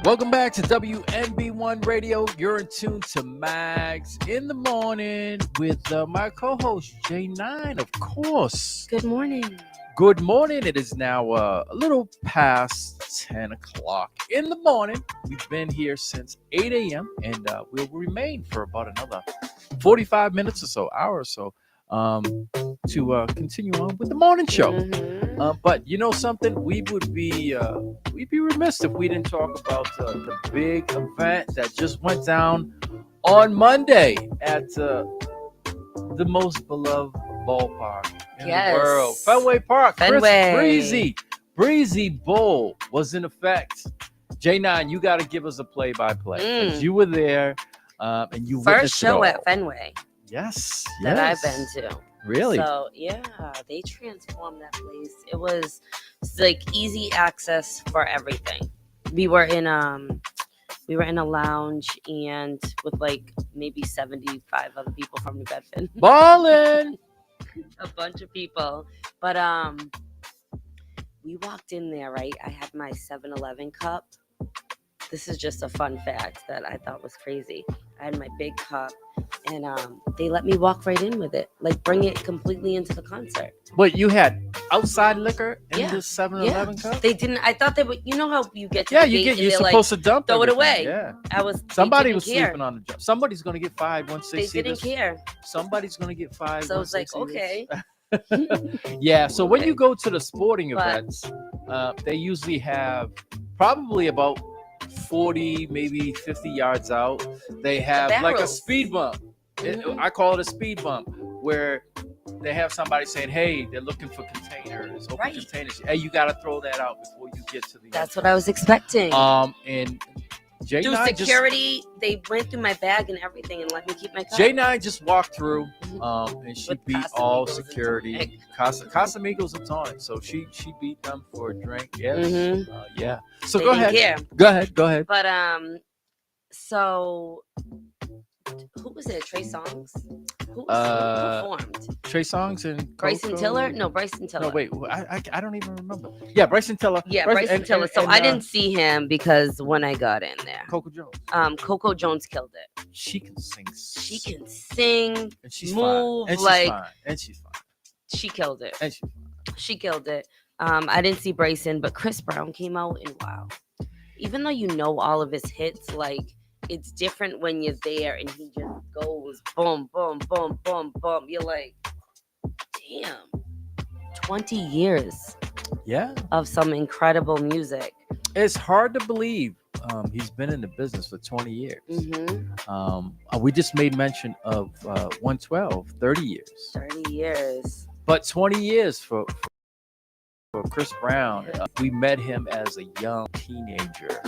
Welcome back to WNB1 Radio. You're in tune to Mags in the morning with my co-host J9, of course. Good morning. Good morning. It is now a little past 10 o'clock in the morning. We've been here since 8 a.m. and we'll remain for about another 45 minutes or so, hour or so, to continue on with the morning show. But you know something, we'd be remiss if we didn't talk about the big event that just went down on Monday at the most beloved ballpark in the world, Fenway Park. Fenway. Breezy Bowl was in effect. J9, you got to give us a play-by-play because you were there and you First show it all. at Fenway. Yes, that I've been to. Really? So yeah, they transformed that place. It was like easy access for everything. We were in a lounge and with like maybe 75 other people from New Bedford. Ballin'! A bunch of people. But we walked in there, right? I had my 7-Eleven cup. This is just a fun fact that I thought was crazy. I had my big cup, and they let me walk right in with it, like bring it completely into the concert. Wait, you had outside liquor in the 7-Eleven Yeah. cup? They didn't. I thought they would. You know how you get to Yeah, the gate and you're they're supposed like, to dump throw it everything. away. Yeah. Somebody was sleeping on the job. Somebody's gonna get fired once they see didn't this. care. Somebody's gonna get fired. So I once was like, they see okay. this. Yeah. So when Okay. you go to the sporting events, they usually have probably about 40, maybe 50 yards out. They have like a speed bump. I call it a speed bump where they have somebody saying, "Hey, they're looking for containers, open containers. Hey, you got to throw that out before you get to the." That's what I was expecting. And J9 through security, they went through my bag and everything and let me keep my cup. J9 just walked through, and she With beat Casamigos all and security. Casamigos is on it, so she beat them for a drink. Yes, yeah. So They go didn't ahead. care. Go ahead. But so who was it? Trey Songz? Who performed? Trey Songz and Bryson Coco? Tiller? No, Bryson Tiller. No, wait. I don't even remember. Yeah, Bryson Tiller. Yeah, Bryson Tiller. So I didn't see him because when I got in there, Coco Jones. Coco Jones killed it. She can sing. She can sing, and she's move, fine. And like she's fine. And she's fine. she killed it. And she's fine. She killed it. I didn't see Bryson, but Chris Brown came out and wow. Even though you know all of his hits, like it's different when you're there and he just goes boom, boom, boom, boom, boom. You're like, damn, 20 years of some incredible music. It's hard to believe he's been in the business for 20 years. We just made mention of 112, 30 years. 30 years. But 20 years for Chris Brown. We met him as a young teenager.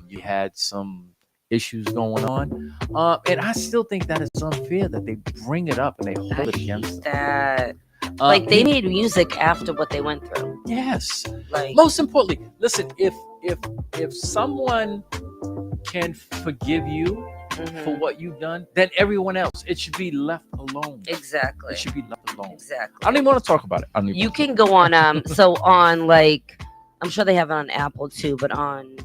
You had some issues going on. And I still think that it's unfair that they bring it up and they hold it against that. Like they made music after what they went through. Yes. Like most importantly, listen, if someone can forgive you for what you've done, then everyone else, it should be left alone. Exactly. It should be left alone. Exactly. I don't even want to talk about it. You can go on so on like I'm sure they have it on Apple too, but on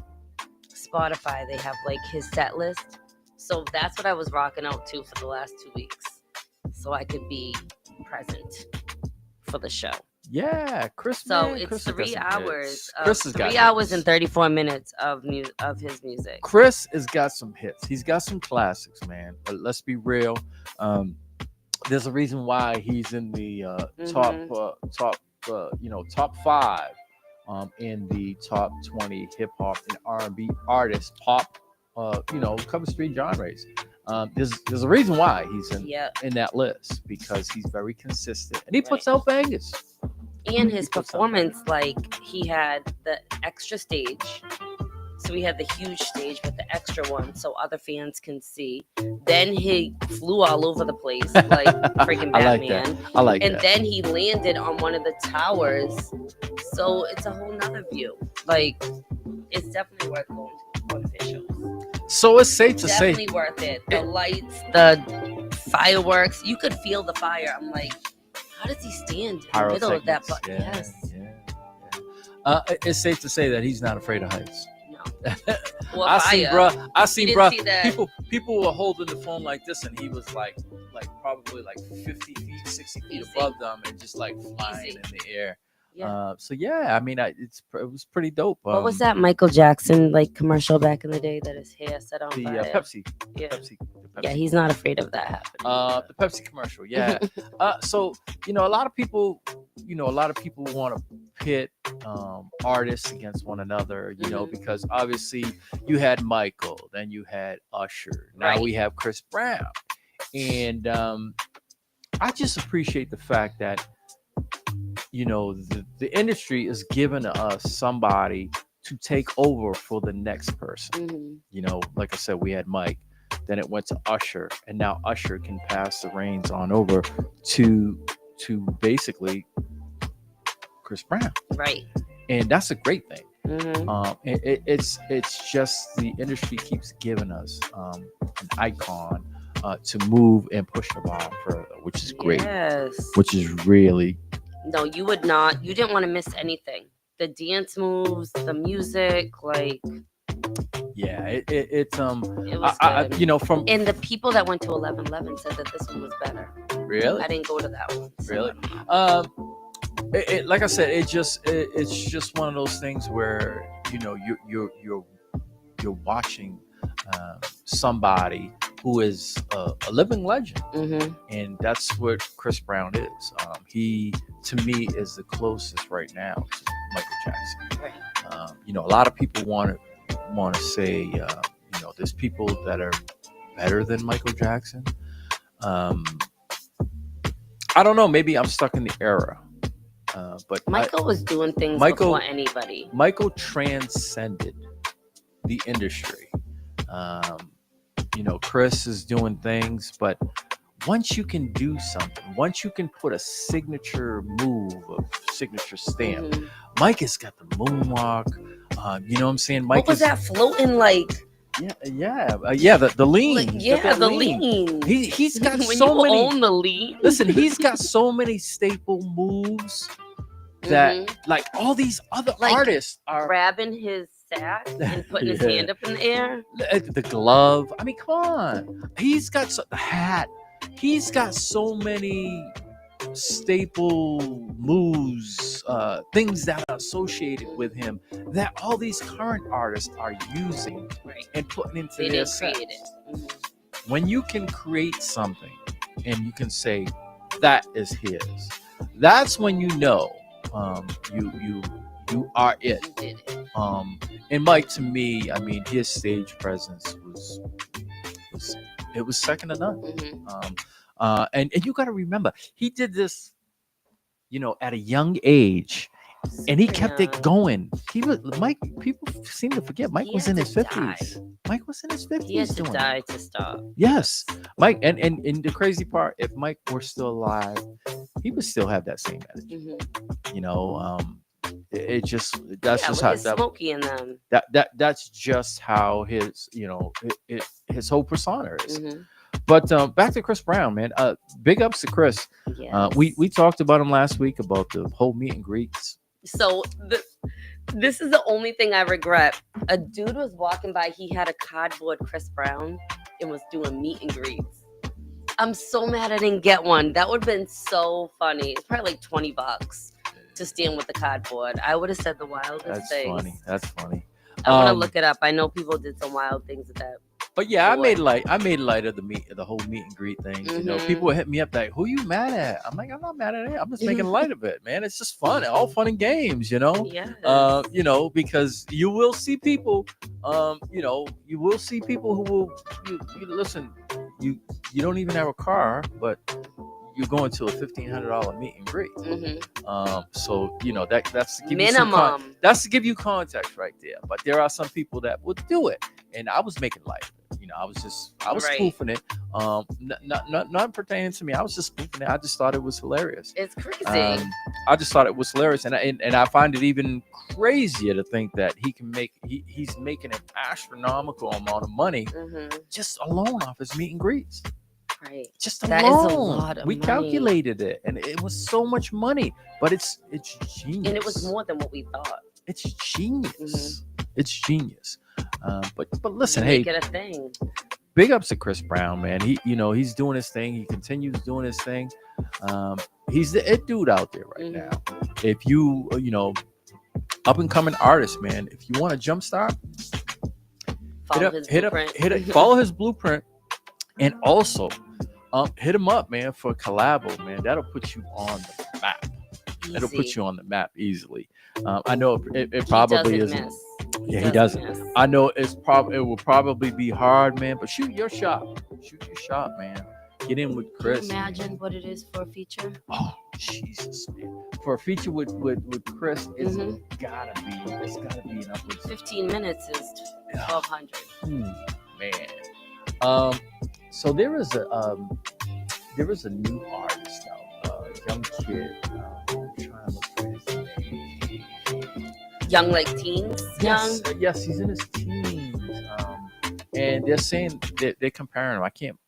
Spotify they have like his set list. So that's what I was rocking out to for the last 2 weeks. So I could be present for the show. Yeah, Chris. So man, it's Chris 3 hours. Chris has got 3 hours and 34 minutes of his music. Chris has got some hits. He's got some classics, man. But let's be real. There's a reason why he's in the top 5 in the top 20 hip hop and R&B artists, pop, cover street genres. There's a reason why he's in that list because he's very consistent and he puts out bangers. And his performance, like he had the extra stage. So we had the huge stage with the extra one so other fans can see. Then he flew all over the place like freaking Batman. I like that. And then he landed on one of the towers. So it's a whole nother view. Like, it's definitely worth going to his shows. So it's safe to say. Definitely worth it. The lights, the fireworks. You could feel the fire. I'm like, how does he stand in the middle of that? Yes. It's safe to say that he's not afraid of heights. No. Or I seen, fire. bruh. I seen, didn't bruh. see that. People were holding the phone like this, and he was like probably like 50 feet, 60 feet Easy. above them, and just like flying Easy. in the air. Yeah. So yeah, I mean, it was pretty dope. What was that Michael Jackson like commercial back in the day that his hair set on The fire? Pepsi. Yeah. The Yeah, Pepsi he's not afraid of that happening. the Pepsi commercial, yeah. So a lot of people, want to pit artists against one another, Mhm. because obviously you had Michael, then you had Usher, now Right. we have Chris Brown, and I just appreciate the fact that the industry is giving us somebody to take over for the next person. Mhm. Like I said, we had Mike, then it went to Usher, and now Usher can pass the reins on over to basically Chris Brown, Right. and that's a great thing. Mhm. It's just the industry keeps giving us an icon to move and push the ball further, which is great, Yes. which is really No, you would not. You didn't want to miss anything. The dance moves, the music, like yeah. It was good. from And the people that went to 1111 said that this one was better. really. I didn't go to that one. So Really? I don't know. Like I said, it's just one of those things where you're watching somebody who is a living legend, Mhm. and that's what Chris Brown is. He, to me, is the closest right now to Michael Jackson. Right. A lot of people want to say, there's people that are better than Michael Jackson. I don't know. Maybe I'm stuck in the era. But Michael was doing things Michael- before anybody. Michael transcended the industry. Chris is doing things, but once you can do something, once you can put a signature move, a signature stamp, Mhm. Mike has got the moonwalk. You know what I'm saying? Mike What was that floating like? The lean. Like, He's got yeah, that the lean. lean. He's got when so you many. own the lean. Listen, he's got so many staple moves that Mhm. like all these other Like, artists are grabbing his sack and putting his Yeah. hand up in the air. the glove. I mean, come on. He's got the hat. He's got so many staple moves, things that are associated with him that all these current artists are using Right. and putting into They their didn't sets. create it. Mhm. When you can create something and you can say that is his, that's when you are it. You did it. And Mike, to me, I mean, his stage presence was second to none. Mhm. And you got to remember, he did this, at a young age, and he kept it Yeah. going. Mike. People seem to forget Mike He was had in to his 50s. Mike was in his 50s. He had to doing it. die to stop. Yes, Mike, and the crazy part, if Mike were still alive, he would still have that same energy. Mhm. It just that's Yeah, just look how at Smokey and them. that's just how his his whole persona is. Mhm. But back to Chris Brown, man. Big ups to Chris. Yes. We talked about him last week about the whole meet and greets. So this is the only thing I regret. A dude was walking by. He had a cardboard Chris Brown and was doing meet and greets. I'm so mad I didn't get one. That would have been so funny. It's probably like $20 to stand with the cardboard. I would have said the wildest That's things. funny. That's funny. I want to Um, look it up. I know people did some wild things with that. But yeah, I Boy. made light of the whole meet and greet thing. Mhm. People would hit me up like, "Who you mad at?" I'm like, "I'm not mad at it. I'm just making light of it, man. It's just fun, all fun and games, Yeah. Because you will see people, you will see people who will you listen. You don't even have a car, but you're going to a $1,500 meet and greet. So that's to give you some Minimum. that's to give you context right there. But there are some people that would do it, and I was making light of it. I was Right. spoofing it. Not pertaining to me. I was just spoofing it. I just thought it was hilarious. It's crazy. I just thought it was hilarious, and I find it even crazier to think that he's making an astronomical amount of money Mhm. just alone off his meet and greets. Right. Just That is a alone. lot of We money. calculated it, and it was so much money. But it's genius. And it was more than what we thought. It's genius. It's genius. But listen, hey, Make it a thing. big ups to Chris Brown, man. He's doing his thing. He continues doing his thing. Um, he's the it dude out there right Mhm. now. If up and coming artist, man, if you want to jumpstart, Follow his blueprint. follow his blueprint, and also hit him up, man, for a collabo, man. That'll put you on the map. It'll put Easy. you on the map easily. I know it He probably doesn't isn't. miss. Yeah, he doesn't. miss. I know it will probably be hard, man. But shoot your shot. Shoot your shot, man. Get in with Can you Chris. imagine what it is for a feature? Oh Jesus, man! For a feature with Chris, it's Mhm. gotta be an upwards. 15 minutes is 1,200. Man. So there is a new artist now, young kid. I'm trying to look for his name. Young, like teens? Yes, Young? yes, he's in his teens. And they're saying they're comparing him. I can't.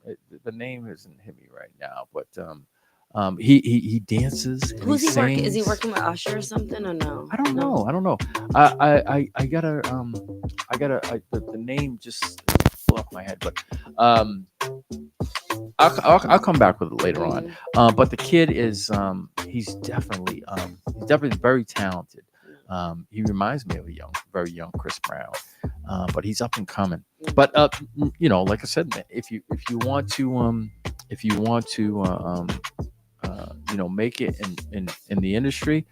The name isn't hit me right now, but he dances. And Who's he working? Is he sings. working with Usher or something or no? I don't No. know. I gotta the name just flew off my head, but I'll come back with it later on. But the kid is he's definitely very talented. He reminds me of a very young Chris Brown, but he's up and coming. But like I said, man, if you want to make it in the industry,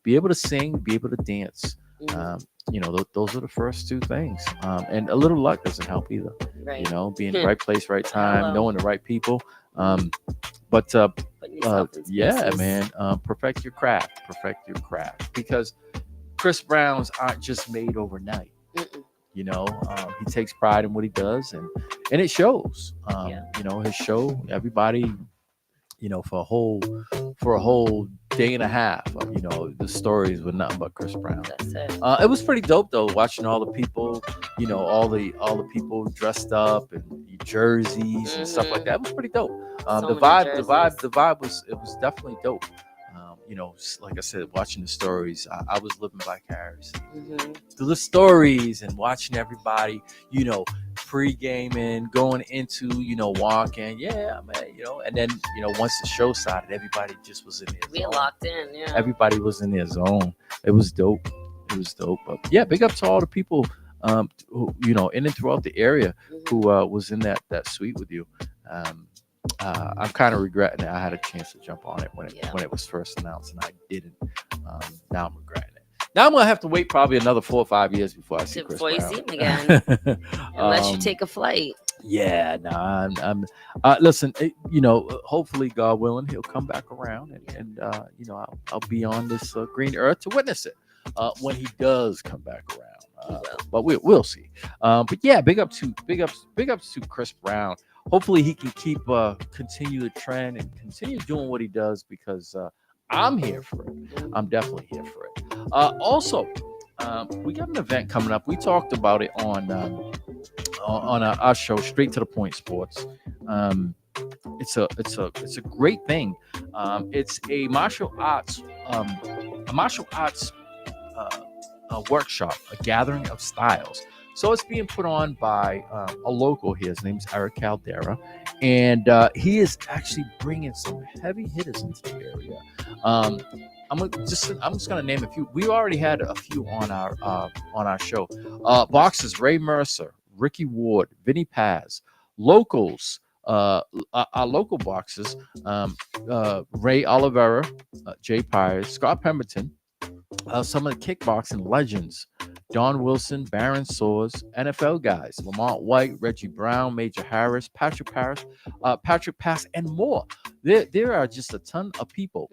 be able to sing, be able to dance. Those are the first two things. And a little luck doesn't help either. Right. Being in the right place, right time, Hello. knowing the right people. But Putting yourself in yeah, spaces. man, perfect your craft, because Chris Brown's aren't just made overnight. Mm-mm. He takes pride in what he does, and it shows. Yeah. His show, everybody, for a whole day and a half, the stories were nothing but Chris Brown. That's it. It was pretty dope though, watching all the people, all the people dressed up in jerseys and stuff like that. It was pretty dope. So The many vibe was definitely dope. Like I said, watching the stories, I was living vicariously through the stories and watching everybody, pre-gaming, going into, walking, yeah, man, and then, once the show started, everybody just was in their We zone. locked in, yeah. Everybody was in their zone. It was dope. But yeah, big up to all the people, who, in and throughout the area who was in that suite with you. I'm kind of regretting that I had a chance to jump on it when it was first announced, and I didn't. Now I'm regretting it. Now I'm gonna have to wait probably another 4 or 5 years before I see Chris Before you Brown. see him again. Unless you take a flight. Yeah, no, I'm listen, hopefully, God willing, he'll come back around, and I'll be on this green earth to witness it when he does come back around. But we'll see. But yeah, big ups to Chris Brown. Hopefully, he can continue the trend and continue doing what he does, because I'm here for it. I'm definitely here for it. Also, we got an event coming up. We talked about it on our show, Straight to the Point Sports. It's a great thing. It's a martial arts workshop, a gathering of styles. So it's being put on by a local here. His name's Eric Caldera, and he is actually bringing some heavy hitters into the area. I'm just gonna name a few. We already had a few on our show. Boxers: Ray Mercer, Ricky Ward, Vinny Paz. Locals, our local boxers: Ray Oliveira, Jay Pires, Scott Pemberton. Some of the kickboxing legends: Don Wilson, Baron Swords, NFL guys: Lamont White, Reggie Brown, Major Harris, Patrick Pass, and more. There are just a ton of people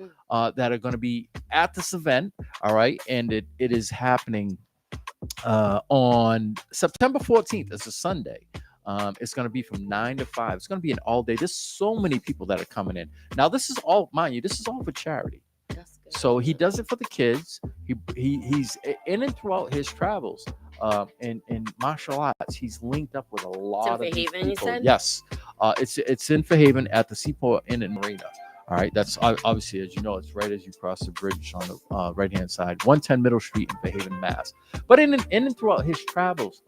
that are going to be at this event. All right, and it is happening on September 14th. It's a Sunday. It's going to be from 9 to 5. It's going to be an all day. There's so many people that are coming in. Now, this is all, mind you, this is all for charity. So he does it for the kids. He's in and throughout his travels in martial arts. He's linked up with a lot of Fairhaven, people. you said? Yes, it's in Fairhaven at the Seaport Inn and Marina. All right, that's obviously, as you know, it's right as you cross the bridge on the right hand side, 110 Middle Street in Fairhaven, Mass. But in and throughout his travels,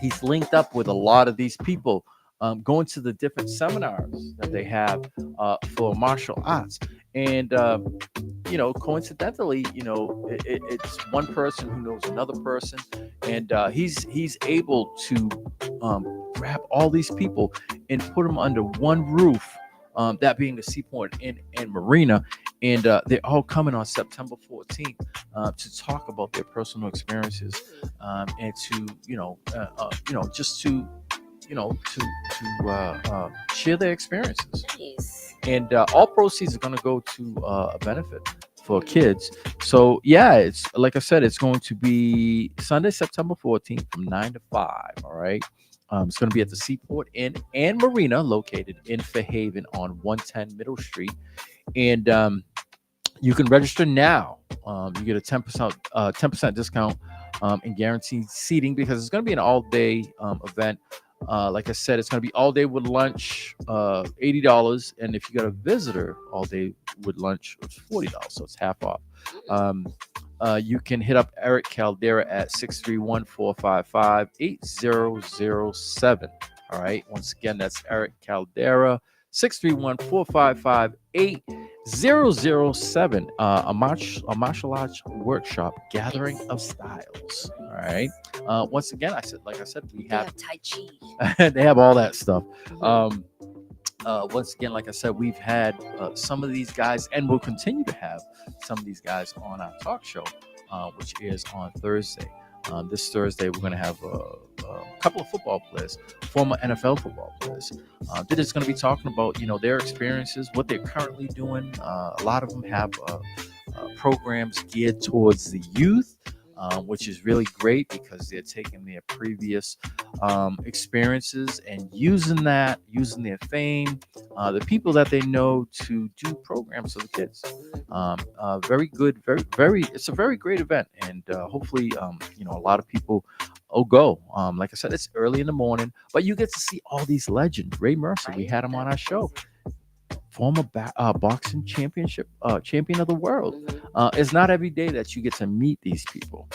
he's linked up with a lot of these people, going to the different seminars that they have for martial arts. And coincidentally, it's one person who knows another person, and he's able to grab all these people and put them under one roof. That being the Seaport and Marina, and they're all coming on September 14th to talk about their personal experiences, and to just to share their experiences. Nice. And all proceeds are going to go to a benefit for kids. So yeah, it's like I said, it's going to be Sunday, September 14th from 9 to 5. All right. It's going to be at the Seaport Inn and Marina, located in Fairhaven on 110 Middle Street. And you can register now. You get a 10% discount and guaranteed seating, because it's going to be an all-day event. Like I said, it's going to be all day with lunch, $80. And if you got a visitor, all day with lunch, it's $40. So it's half off. You can hit up Eric Caldera at 631-455-8007. All right. Once again, that's Eric Caldera, 631-455-8007. A martial arts workshop, gathering of styles. All right. Once again, like I said, we have Tai Chi. they have all that stuff. Once again, like I said, we've had some of these guys, and we'll continue to have some of these guys on our talk show, which is on Thursday. This Thursday, we're going to have a couple of football players, former NFL football players, that is going to be talking about, their experiences, what they're currently doing. A lot of them have programs geared towards the youth. Which is really great, because they're taking their previous experiences and using their fame, the people that they know, to do programs for the kids. Very good, very. It's a very great event, and hopefully, a lot of people will go. Like I said, it's early in the morning, but you get to see all these legends. Ray Mercer, we had him on our show. Former boxing champion of the world. It's not every day that you get to meet these people.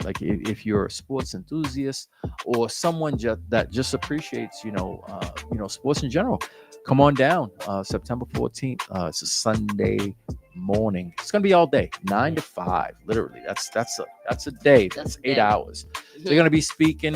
Like if you're a sports enthusiast or someone that just appreciates, sports in general, come on down. September 14th. It's a Sunday morning. It's gonna be all day, 9 to 5. Literally, that's a day. That's 8 hours. They're gonna be speaking.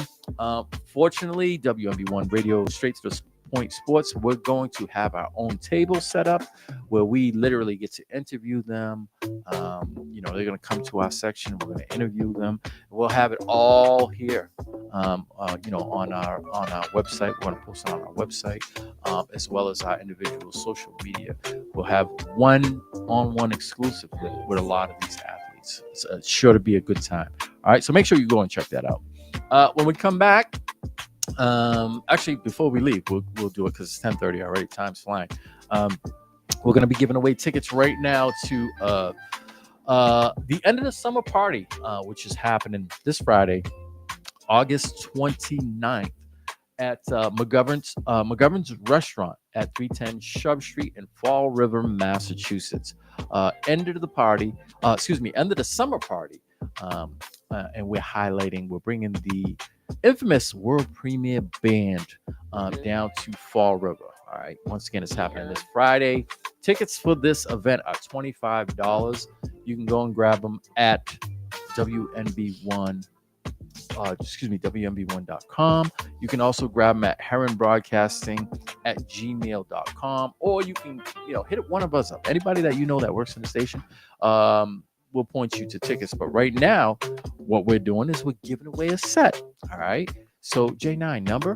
Fortunately, WMB1 Radio, straight to the Point Sports, we're going to have our own table set up where we literally get to interview them. They're going to come to our section. We're going to interview them. We'll have it all here, on our website. We're going to post it on our website, as well as our individual social media. We'll have one-on-one exclusive with a lot of these athletes. It's sure to be a good time. All right, so make sure you go and check that out. When we come back, actually, before we leave, we'll do it because it's 10:30 already. Time's flying. We're going to be giving away tickets right now to the end of the summer party, which is happening this Friday, August 29th, at McGovern's Restaurant at 310 Shove Street in Fall River, Massachusetts. End of the summer party, and we're bringing the infamous world premiere band down to Fall River. All right. Once again, it's happening this Friday. Tickets for this event are $25. You can go and grab them at WMB1.com. You can also grab them at heronbroadcasting@gmail.com, or you can, hit one of us up. Anybody that that works in the station, we'll point you to tickets. But right now, what we're doing is we're giving away a set. All right. So J9, number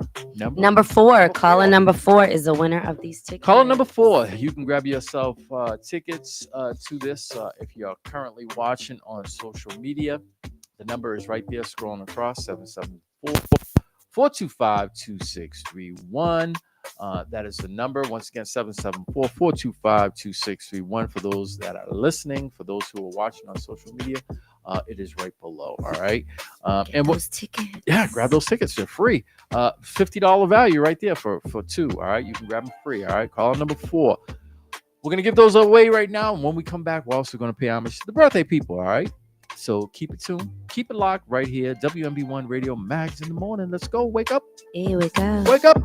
4. Caller number 4 is the winner of these tickets. Caller number 4. You can grab yourself tickets to this if you're currently watching on social media. The number is right there, scrolling across, 774-425-2631. That is the number. Once again, 774-425-2631 for those that are listening, for those who are watching on social media. It is right below. All right. Get And what? those tickets. Yeah, grab those tickets. They're free. $50 value right there for two. All right. You can grab them free. All right. Call number 4. We're going to give those away right now. And when we come back, we're also going to pay homage to the birthday people. All right. So keep it tuned. Keep it locked right here. WMB1 Radio Mags in the morning. Let's go. Wake up. Here we go. Wake up.